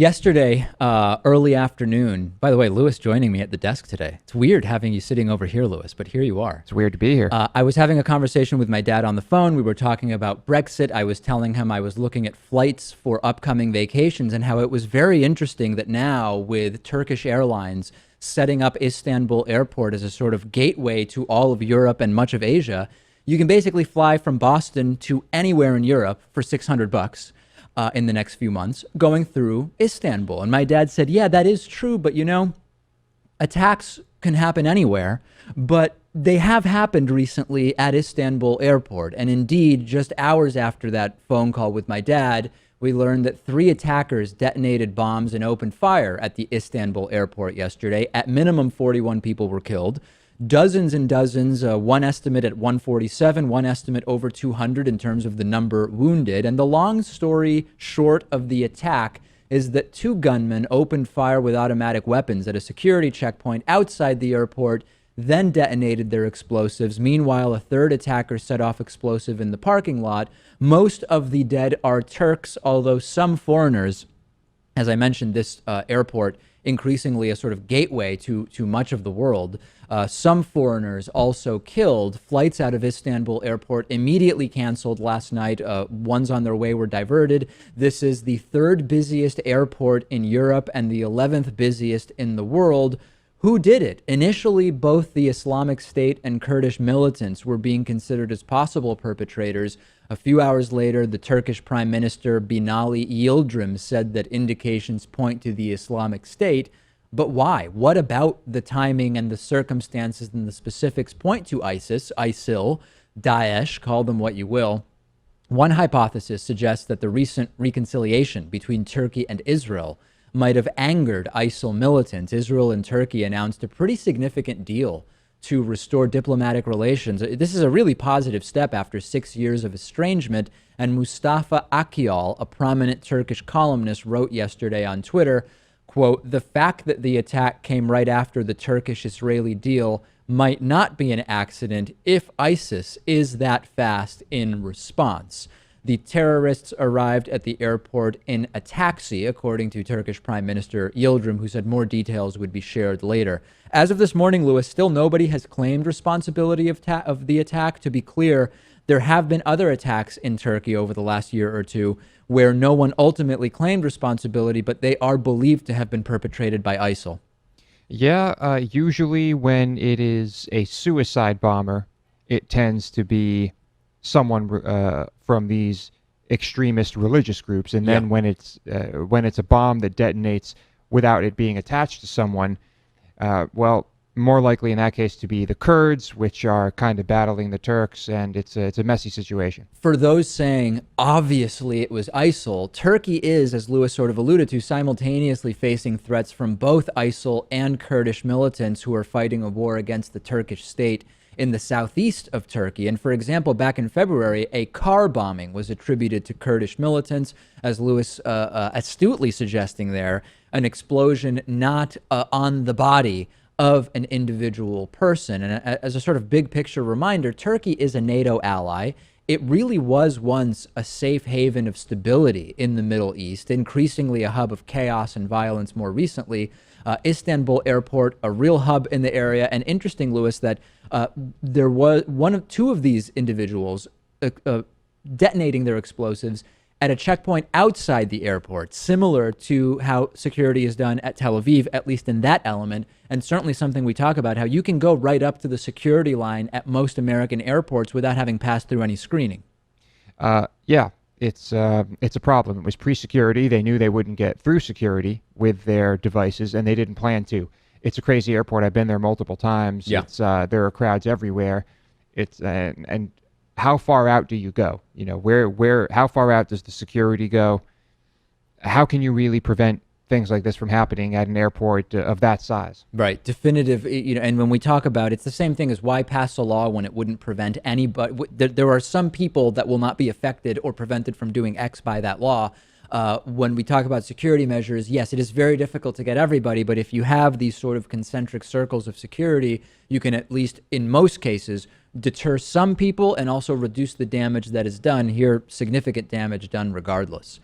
Yesterday, early afternoon, by the way, Lewis joining me at the desk today. It's weird having you sitting over here, Lewis, but here you are. It's weird to be here. I was having a conversation with my dad on the phone. We were talking about Brexit. I was telling him I was looking at flights for upcoming vacations and how it was very interesting that now with Turkish Airlines setting up Istanbul airport as a sort of gateway to all of Europe and much of Asia, you can basically fly from Boston to anywhere in Europe for $600 in the next few months, going through Istanbul. And my dad said, yeah, that is true, but you know, attacks can happen anywhere, but they have happened recently at Istanbul airport. And indeed, just hours after that phone call with my dad, we learned that 3 attackers detonated bombs and opened fire at the Istanbul airport yesterday. At minimum, 41 people were killed. Dozens and dozens, one estimate at 147, one estimate over 200 in terms of the number wounded. And the long story short of the attack is that 2 gunmen opened fire with automatic weapons at a security checkpoint outside the airport, then detonated their explosives. Meanwhile, a 3rd attacker set off explosive in the parking lot. Most of the dead are Turks, although some foreigners. As I mentioned, this airport increasingly a sort of gateway to much of the world. Some foreigners also killed. Flights out of Istanbul airport immediately canceled last night. Ones on their way were diverted. This is the 3rd busiest airport in Europe and the 11th busiest in the world. Who did it? Initially, both the Islamic State and Kurdish militants were being considered as possible perpetrators. A few hours later, the Turkish Prime Minister Binali Yildirim said that indications point to the Islamic State. But why? What about the timing and the circumstances and the specifics point to ISIS, ISIL, Daesh, call them what you will? One hypothesis suggests that the recent reconciliation between Turkey and Israel might have angered ISIL militants. Israel and Turkey announced a pretty significant deal to restore diplomatic relations. This is a really positive step after 6 years of estrangement. And Mustafa Akyol, a prominent Turkish columnist, wrote yesterday on Twitter, quote, "The fact that the attack came right after the Turkish-Israeli deal might not be an accident if ISIS is that fast in response." The terrorists arrived at the airport in a taxi, according to Turkish Prime Minister Yildirim, who said more details would be shared later. As of this morning, Lewis, still nobody has claimed responsibility of the attack. To be clear, there have been other attacks in Turkey over the last year or two where no one ultimately claimed responsibility, but they are believed to have been perpetrated by ISIL. Yeah, usually when it is a suicide bomber, it tends to be someone from these extremist religious groups, and then when it's a bomb that detonates without it being attached to someone, well, more likely in that case to be the Kurds, which are kind of battling the Turks, and it's a messy situation. For those saying, obviously it was ISIL, Turkey is, as Lewis sort of alluded to, simultaneously facing threats from both ISIL and Kurdish militants who are fighting a war against the Turkish state in the southeast of Turkey. And for example, back in February, a car bombing was attributed to Kurdish militants, as Lewis astutely suggesting there, an explosion not on the body of an individual person. And as a sort of big picture reminder, Turkey is a NATO ally. It really was once a safe haven of stability in the Middle East, increasingly a hub of chaos and violence more recently. Istanbul airport, a real hub in the area. And interesting, Lewis, that there was two of these individuals detonating their explosives at a checkpoint outside the airport, similar to how security is done at Tel Aviv, at least in that element, and certainly something we talk about, how you can go right up to the security line at most American airports without having passed through any screening. Yeah, it's a problem. It was pre-security. They knew they wouldn't get through security with their devices, and they didn't plan to. It's a crazy airport. I've been there multiple times. Yeah. There are crowds everywhere. And how far out do you go? You know, how far out does the security go? How can you really prevent things like this from happening at an airport of that size? Right. Definitive, and when we talk about it's the same thing as why pass a law when it wouldn't prevent anybody. There are some people that will not be affected or prevented from doing X by that law. When we talk about security measures, yes, it is very difficult to get everybody, but if you have these sort of concentric circles of security, you can at least, in most cases, deter some people and also reduce the damage that is done. Here, significant damage done regardless.